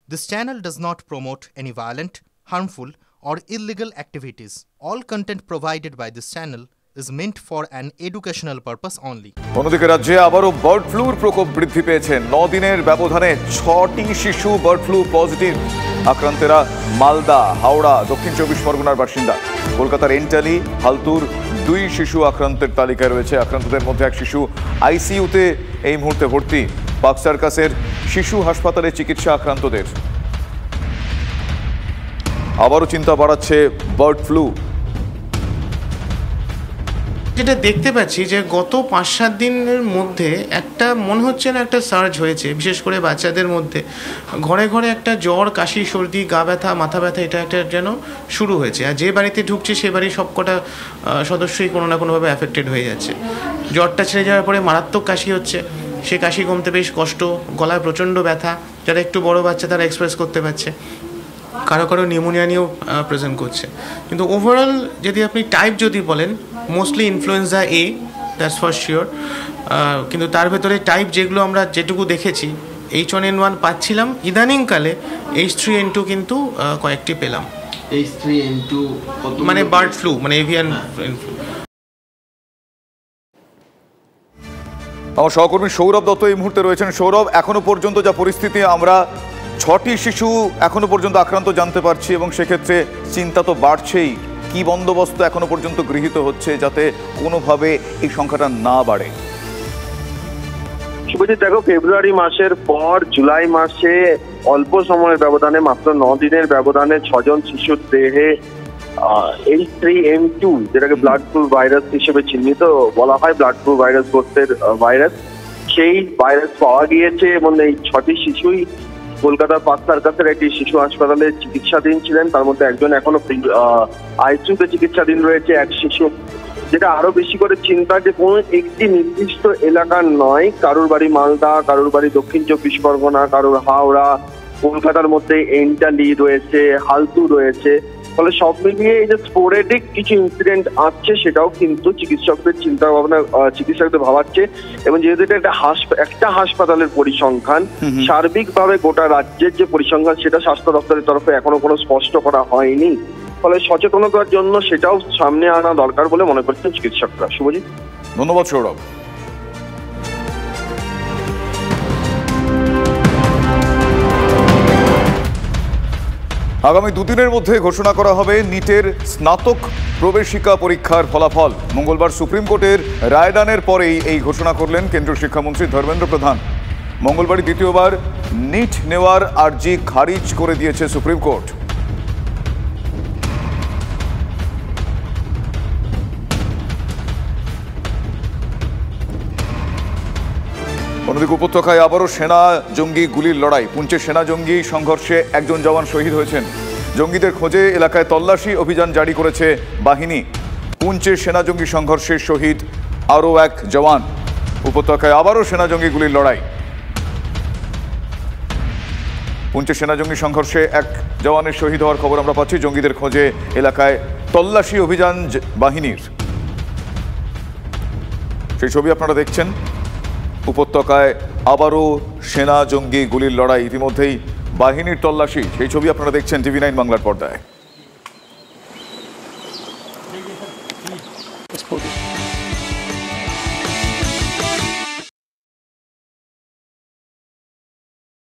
This channel does not promote any violent, harmful, or illegal activities. All content provided by this channel is meant for an educational purpose only. অন্যদিকে রাজ্যে আবারও bird floor প্রকোপ বৃদ্ধি পেয়েছে। 9 দিনের ব্যবধানে 6টি শিশু বার্ড ফ্লু পজিটিভ। আক্রান্তেরা মালদা, হাওড়া, দক্ষিণ 24 পরগনার বাসিন্দা। কলকাতার এন্টালি, হালতুর 2 শিশু আক্রান্তের তালিকায় রয়েছে। আক্রান্তদের মধ্যে এক শিশু আইসিইউতে এই মুহূর্তে ভর্তি। পার্ক সার্কাসের শিশু হাসপাতালে চিকিৎসা আক্রান্তদের। আবারও চিন্তা বাড়াচ্ছে বার্ড ফ্লু। যেটা দেখতে পাচ্ছি যে গত 5-7 দিনের মধ্যে একটা মনে হচ্ছে না একটা সার্জ হয়েছে, বিশেষ করে বাচ্চাদের মধ্যে ঘরে ঘরে একটা জ্বর, কাশি, সর্দি, গা ব্যথা, মাথা ব্যথা এটা একটা যেন শুরু হয়েছে। আর যে বাড়িতে ঢুকছে সে বাড়ির সবকটা সদস্যই কোনো না কোনোভাবে অ্যাফেক্টেড হয়ে যাচ্ছে। জ্বরটা ছেড়ে যাওয়ার পরে মারাত্মক কাশি হচ্ছে, সে কাশি কমতে বেশ কষ্ট, গলায় প্রচণ্ড ব্যথা, যারা একটু বড় বাচ্চা তারা এক্সপ্রেস করতে পারছে, কারো কারো নিউমোনিয়া নিয়েও প্রেজেন্ট করছে। কিন্তু ওভারঅল যদি আপনি টাইপ যদি বলেন, mostly influenza A, that's for sure. কিন্তু তার ভেতরে টাইপ যেগুলো আমরা যেটুকু দেখেছি, H1N1 পাচ্ছিলাম, ইদানিংকালে H3N2 কিন্তু কয়েকটি পেলাম। H3N2 মানে বার্ড ফ্লু, মানে এভিয়ান ফ্লু। আমার সহকর্মী সৌরভ দত্ত এই মুহূর্তে রয়েছেন। সৌরভ, এখনো পর্যন্ত যা পরিস্থিতি, আমরা 6টি শিশু এখনো পর্যন্ত আক্রান্ত জানতে পারছি এবং সেক্ষেত্রে চিন্তা তো বাড়ছেই। কি বন্দোবস্ত এখনো পর্যন্ত গৃহীত হচ্ছে যাতে কোনোভাবে এই সংখ্যাটা না বাড়ে? শুভজিৎ, দেখো, ফেব্রুয়ারি মাসের পর জুলাই মাসে অল্প সময়ের ব্যবধানে, মাত্র 9 দিনের ব্যবধানে 6 জন শিশুর দেহে H3N2, যেটাকে ব্লাড ফ্লু ভাইরাস হিসেবে চিহ্নিত বলা হয়, ব্লাড ফ্লু ভাইরাস গোত্রের ভাইরাস, সেই ভাইরাস পাওয়া গিয়েছে। এবং এই 6টি শিশুই কলকাতার পার্ক সার্কাসের একটি শিশু হাসপাতালে চিকিৎসাধীন ছিলেন। তার মধ্যে একজন এখনো আইসিইউতে চিকিৎসাধীন রয়েছে, এক শিশু। যেটা আরো বেশি করে চিন্তা, যে কোনো একটি নির্দিষ্ট এলাকার নয়, কারোর বাড়ি মালদা, কারোর বাড়ি দক্ষিণ 24 পরগনা, কারোর হাওড়া, কলকাতার মধ্যে এন্টালি রয়েছে, হালতু রয়েছে। ফলে সব মিলিয়ে এই যে স্পোরেডিক কিছু ইনসিডেন্ট আসছে, সেটাও কিন্তু চিকিৎসকদের চিন্তা ভাবনা, চিকিৎসকদের ভাবাচ্ছে। এবং যেহেতু এটা একটা হাসপাতালের পরিসংখ্যান, সার্বিকভাবে গোটা রাজ্যের যে পরিসংখ্যান, সেটা স্বাস্থ্য দপ্তরের তরফে এখনো কোনো স্পষ্ট করা হয়নি। ফলে সচেতনতার জন্য সেটাও সামনে আনা দরকার বলে মনে করছেন চিকিৎসকরা। শুভজিৎ, ধন্যবাদ সৌরভ। আগামী 2 দিনের মধ্যে ঘোষণা করা হবে নিটের স্নাতক প্রবেশিকা পরীক্ষার ফলাফল। মঙ্গলবার সুপ্রিম কোর্টের রায়দানের পরেই এই ঘোষণা করলেন কেন্দ্রীয় শিক্ষামন্ত্রী ধর্মেন্দ্র প্রধান। মঙ্গলবারই দ্বিতীয়বার নিট নেওয়ার আর্জি খারিজ করে দিয়েছে সুপ্রিম কোর্ট। অন্যদিকে উপত্যকায় আবারও সেনা জঙ্গি গুলির লড়াই। পুঞ্চে সেনা জঙ্গি সংঘর্ষে একজন জওয়ান শহীদ হয়েছেন। জঙ্গিদের খোঁজে এলাকায় তল্লাশি অভিযান জারি করেছে বাহিনী। পুঞ্চে সেনা জঙ্গি সংঘর্ষে শহীদ আরও এক জওয়ান। উপত্যকায় আবারও সেনা জঙ্গি গুলির লড়াই। পুঞ্চে সেনা জঙ্গি সংঘর্ষে এক জওয়ানের শহীদ হওয়ার খবর আমরা পাচ্ছি। জঙ্গিদের খোঁজে এলাকায় তল্লাশি অভিযান বাহিনীর, সেই ছবি আপনারা দেখছেন। উপত্যকায় আবারও সেনা জঙ্গি গুলির লড়াই, ইতিমধ্যেই বাহিনীর তল্লাশি, সেই ছবি আপনারা দেখছেন TV9 বাংলার পর্দায়।